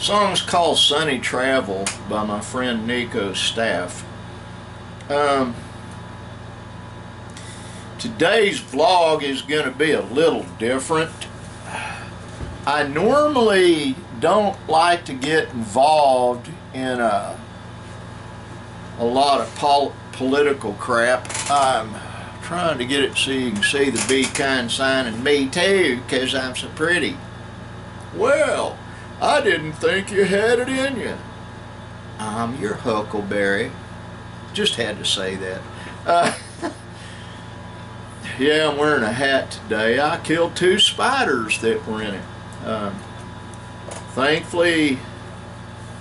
Song's called Sunny Travel by my friend Nico Staff. Today's vlog is going to be a little different. I normally don't like to get involved in a lot of political crap. I'm trying to get it so you can see the be kind sign and me too, because I'm so pretty. Well, I didn't think you had it in you. I'm your huckleberry. Just had to say that. Yeah, I'm wearing a hat today. I killed 2 spiders that were in it. Thankfully,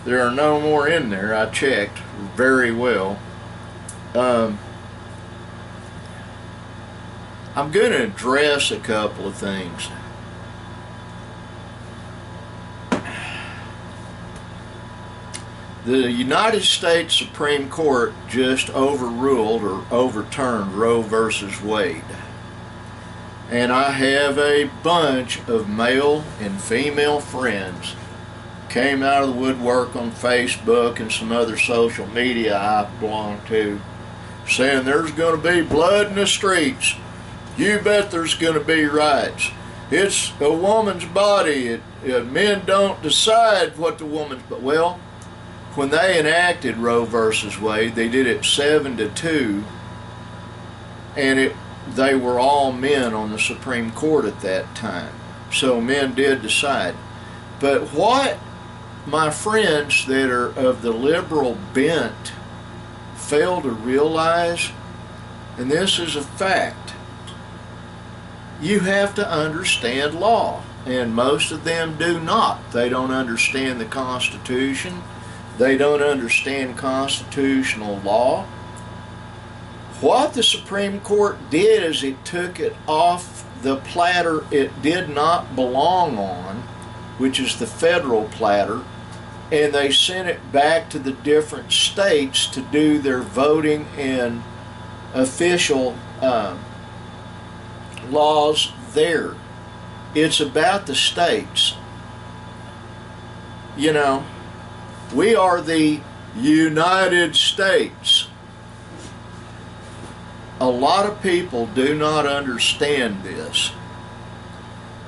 there are no more in there. I checked very well. I'm going to address a couple of things. The United States Supreme Court just overruled or overturned Roe versus Wade. And I have a bunch of male and female friends came out of the woodwork on Facebook and some other social media I belong to, saying there's going to be blood in the streets. You bet there's going to be riots. It's a woman's body. Men don't decide what the woman's... Well, when they enacted Roe versus Wade, they did it 7-2, and they were all men on the Supreme Court at that time. So men did decide. But what my friends that are of the liberal bent fail to realize, and this is a fact, you have to understand law, and most of them do not. They don't understand the Constitution. They don't understand constitutional law. What the Supreme Court did is it took it off the platter it did not belong on, which is the federal platter, and they sent it back to the different states to do their voting and official laws there. It's about the states. You know, we are the United States. A lot of people do not understand this.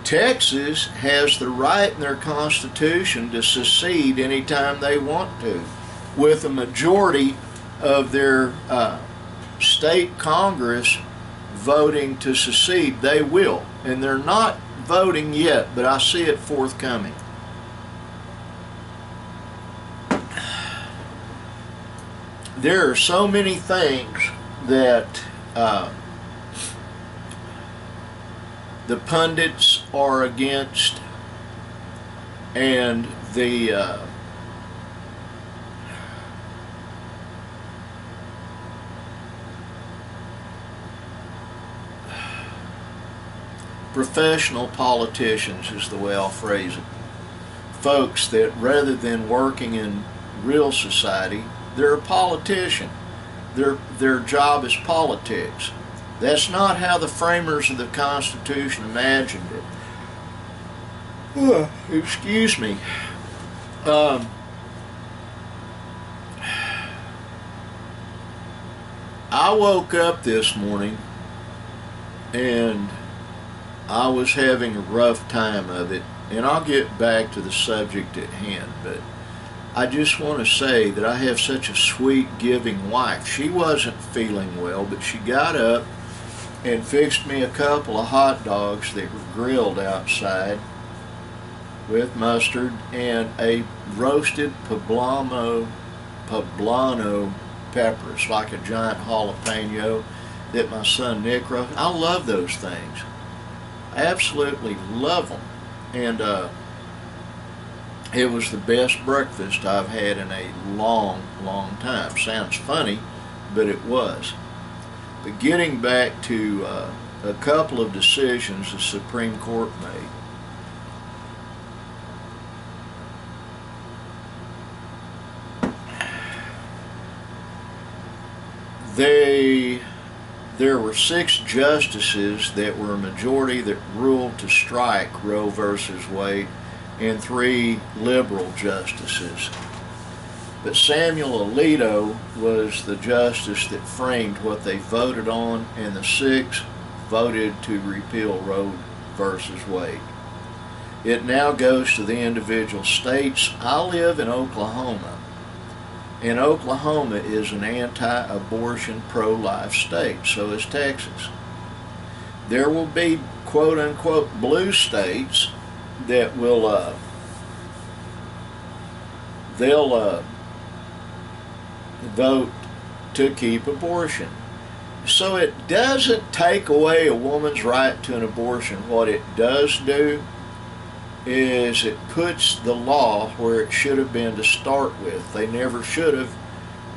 Texas has the right in their Constitution to secede anytime they want to. With a majority of their state Congress voting to secede, they will. And they're not voting yet, but I see it forthcoming. There are so many things that the pundits are against, and the professional politicians is the way I'll phrase it. Folks that rather than working in real society, they're a politician. Their job is politics. That's not how the framers of the Constitution imagined it. Excuse me. I woke up this morning and I was having a rough time of it, and I'll get back to the subject at hand, but I just want to say that I have such a sweet, giving wife. She wasn't feeling well, but she got up and fixed me a couple of hot dogs that were grilled outside with mustard and a roasted poblano pepper. It's like a giant jalapeno that my son Nick roasted. I love those things. I absolutely love them. And it was the best breakfast I've had in a long, long time. Sounds funny, but it was. But getting back to a couple of decisions the Supreme Court made. There were 6 justices that were a majority that ruled to strike Roe versus Wade. and 3 liberal justices. But Samuel Alito was the justice that framed what they voted on, and the 6 voted to repeal Roe versus Wade. It now goes to the individual states. I live in Oklahoma, and Oklahoma is an anti-abortion, pro-life state. So is Texas. There will be quote-unquote blue states that will they'll vote to keep abortion. So it doesn't take away a woman's right to an abortion. What it does do is it puts the law where it should have been to start with. They never should have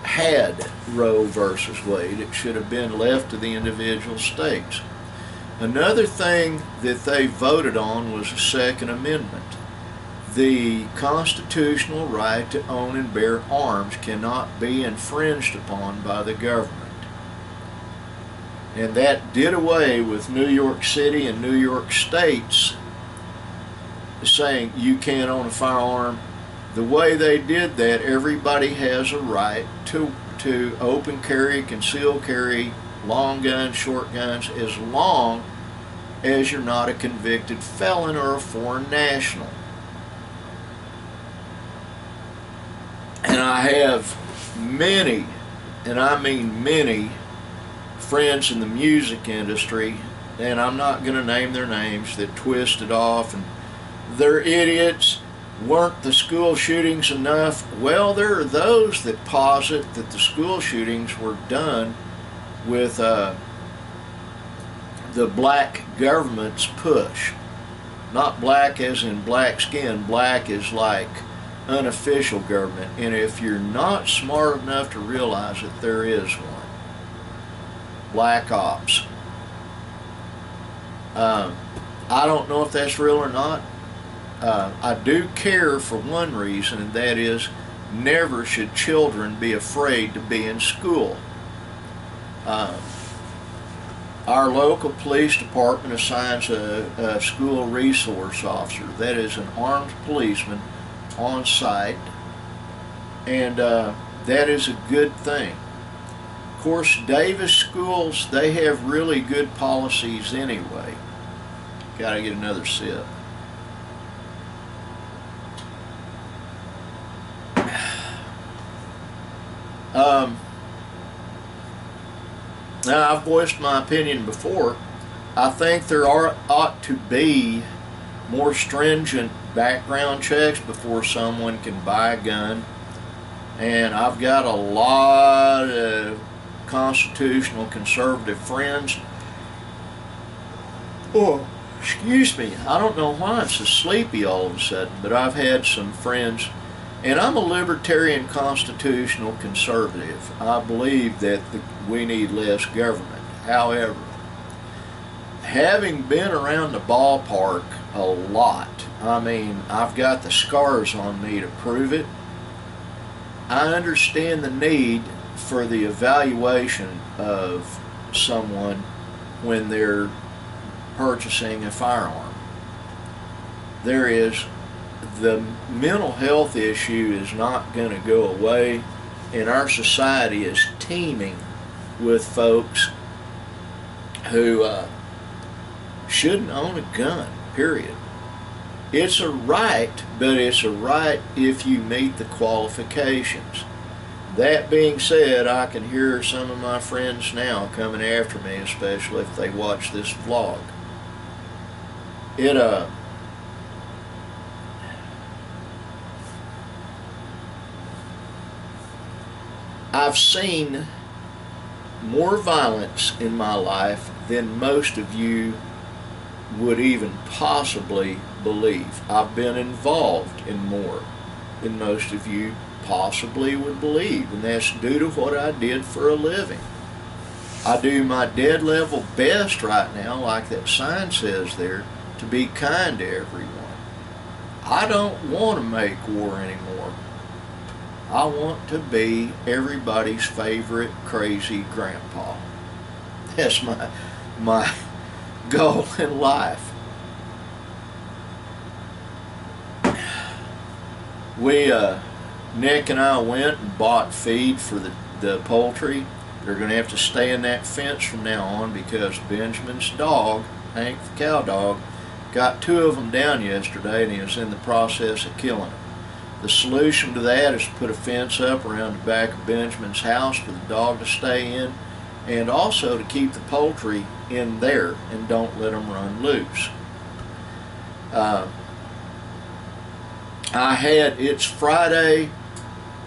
had Roe versus Wade. It should have been left to the individual states. Another thing that they voted on was a Second Amendment. The constitutional right to own and bear arms cannot be infringed upon by the government. And that did away with New York City and New York State's saying you can't own a firearm. The way they did that, everybody has a right to open carry, conceal carry, long guns, short guns, as long as you're not a convicted felon or a foreign national. And I have many, and I mean many, friends in the music industry, and I'm not going to name their names, that twisted off and they're idiots. Weren't the school shootings enough? Well, there are those that posit that the school shootings were done with the black government's push. Not black as in black skin, black is like unofficial government. And if you're not smart enough to realize it, there is one. Black ops. I don't know if that's real or not. I do care for one reason, and that is never should children be afraid to be in school. Our local police department assigns a school resource officer. That is an armed policeman on site, and that is a good thing. Of course, Davis schools, they have really good policies anyway. Got to get another sip. Now, I've voiced my opinion before. I think there ought to be more stringent background checks before someone can buy a gun. And I've got a lot of constitutional conservative friends. Oh, excuse me. I don't know why I'm so sleepy all of a sudden, but I've had some friends. And I'm a libertarian constitutional conservative. I believe that we need less government. However, having been around the ballpark a lot, I mean, I've got the scars on me to prove it, I understand the need for the evaluation of someone when they're purchasing a firearm. There is the mental health issue is not going to go away, and our society is teeming with folks who shouldn't own a gun, period. It's a right, but it's a right if you meet the qualifications. That being said, I can hear some of my friends now coming after me, especially if they watch this vlog. I've seen more violence in my life than most of you would even possibly believe. I've been involved in more than most of you possibly would believe, and that's due to what I did for a living. I do my dead level best right now, like that sign says there, to be kind to everyone. I don't want to make war anymore. I want to be everybody's favorite crazy grandpa. That's my goal in life. Nick and I went and bought feed for the poultry. They're going to have to stay in that fence from now on because Benjamin's dog, Hank the cow dog, got 2 of them down yesterday and he was in the process of killing them. The solution to that is to put a fence up around the back of Benjamin's house for the dog to stay in, and also to keep the poultry in there and don't let them run loose. It's Friday,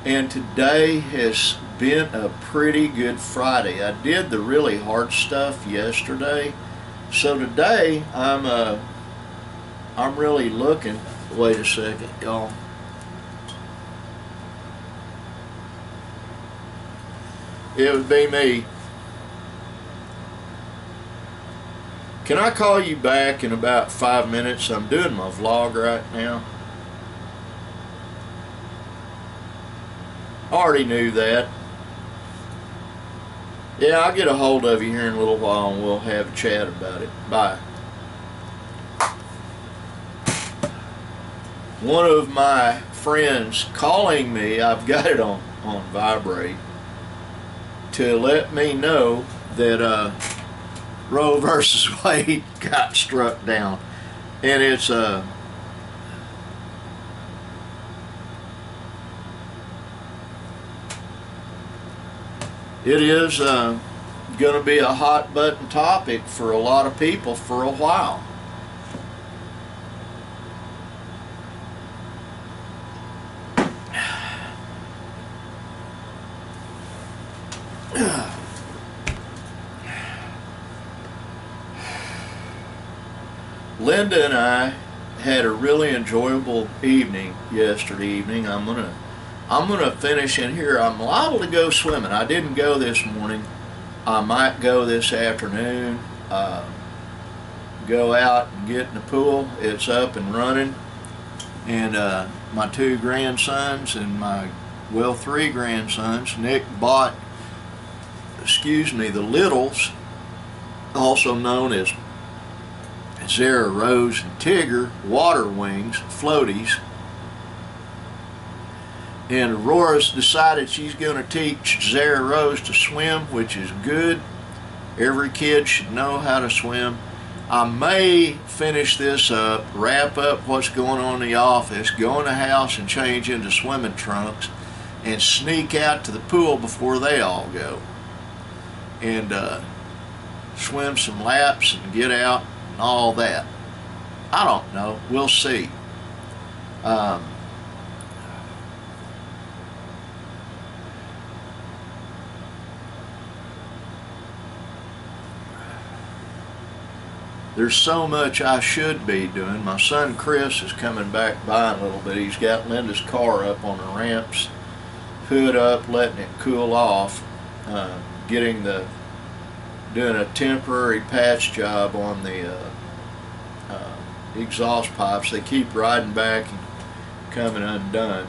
and today has been a pretty good Friday. I did the really hard stuff yesterday, so today I'm really looking. Wait a second, y'all. It would be me. Can I call you back in about 5 minutes? I'm doing my vlog right now. Already knew that. Yeah, I'll get a hold of you here in a little while and we'll have a chat about it. Bye. One of my friends calling me, I've got it on vibrate, to let me know that Roe versus Wade got struck down. And it's it is going to be a hot button topic for a lot of people for a while. Linda and I had a really enjoyable evening yesterday evening. I'm gonna finish in here. I'm liable to go swimming. I didn't go this morning. I might go this afternoon. Go out and get in the pool. It's up and running, and my 2 grandsons and my 3 grandsons. Nick bought, the littles, also known as Zara, Rose, and Tigger, water wings, floaties. And Aurora's decided she's going to teach Zara Rose to swim, which is good. Every kid should know how to swim. I may finish this up, wrap up what's going on in the office, go in the house and change into swimming trunks, and sneak out to the pool before they all go. And swim some laps and get out and all that. I don't know. We'll see. There's so much I should be doing. My son Chris is coming back by a little bit. He's got Linda's car up on the ramps, hood up, letting it cool off, doing a temporary patch job on the exhaust pipes. They keep riding back and coming undone.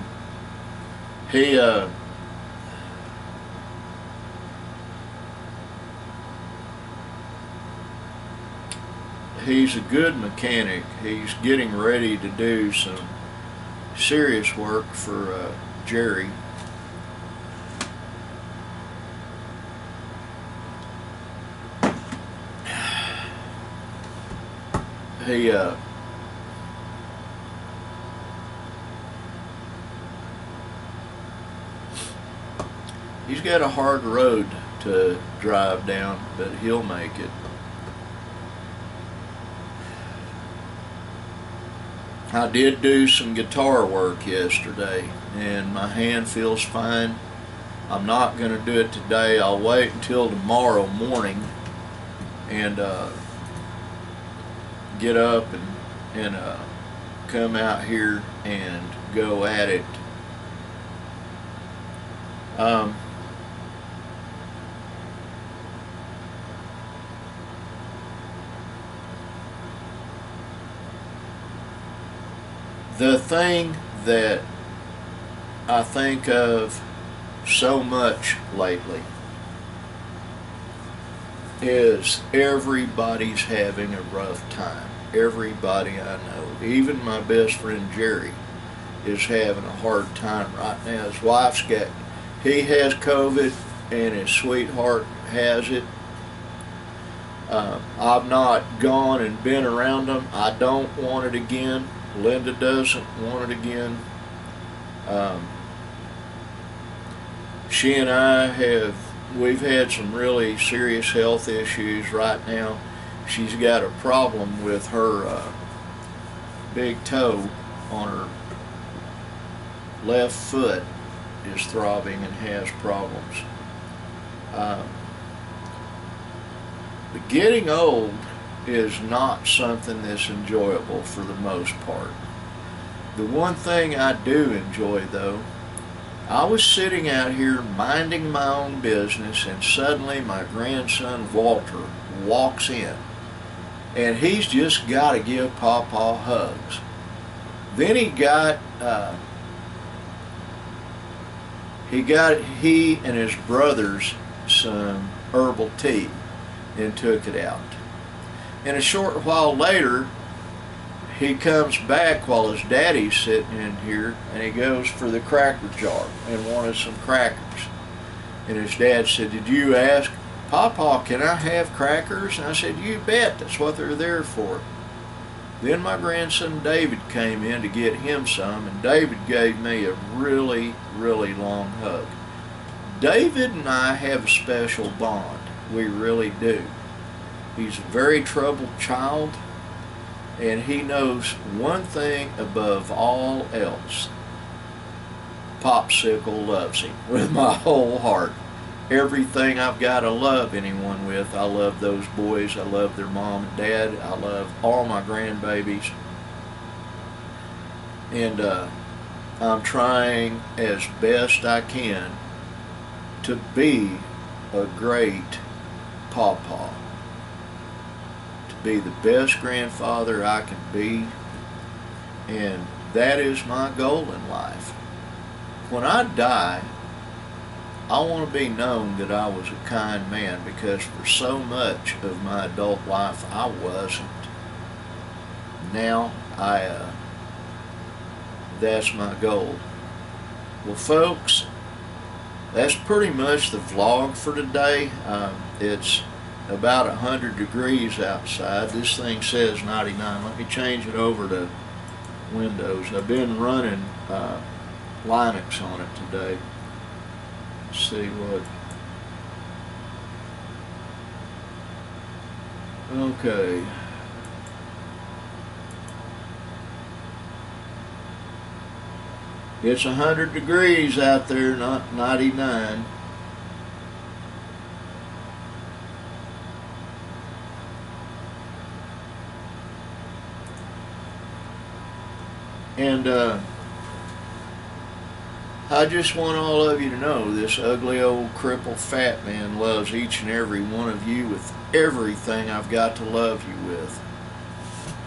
He's a good mechanic. He's getting ready to do some serious work for Jerry. He's got a hard road to drive down, but he'll make it. I did do some guitar work yesterday, and my hand feels fine. I'm not going to do it today. I'll wait until tomorrow morning and get up and come out here and go at it. The thing that I think of so much lately is everybody's having a rough time. Everybody I know, even my best friend Jerry, is having a hard time right now. His wife's got, he has COVID and his sweetheart has it. I've not gone and been around them. I don't want it again. Linda doesn't want it again. She and I we've had some really serious health issues right now. She's got a problem with her big toe on her left foot is throbbing and has problems. But getting old is not something that's enjoyable for the most part. The one thing I do enjoy though, I was sitting out here minding my own business and suddenly my grandson Walter walks in and he's just got to give Pawpaw hugs. Then he and his brothers some herbal tea and took it out. And a short while later, he comes back while his daddy's sitting in here and he goes for the cracker jar and wanted some crackers. And his dad said, "Did you ask, Pawpaw, can I have crackers?" And I said, "You bet, that's what they're there for." Then my grandson David came in to get him some, and David gave me a really, really long hug. David and I have a special bond. We really do. He's a very troubled child, and he knows one thing above all else. Popsicle loves him with my whole heart. Everything I've got to love anyone with, I love those boys. I love their mom and dad. I love all my grandbabies. And I'm trying as best I can to be a great Pawpaw. To be the best grandfather I can be. And that is my goal in life. When I die, I want to be known that I was a kind man, because for so much of my adult life I wasn't. Now that's my goal. Well folks, that's pretty much the vlog for today. It's about 100 degrees outside. This thing says 99. Let me change it over to Windows. I've been running Linux on it today. See what. Okay. It's 100 degrees out there, not 99. And I just want all of you to know this ugly old crippled fat man loves each and every one of you with everything I've got to love you with.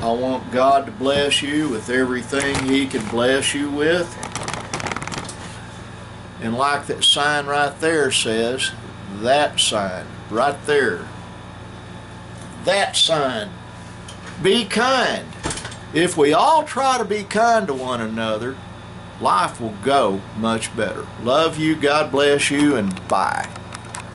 I want God to bless you with everything He can bless you with. And like that sign right there says, that sign right there, that sign, be kind. If we all try to be kind to one another, life will go much better. Love you, God bless you, and bye.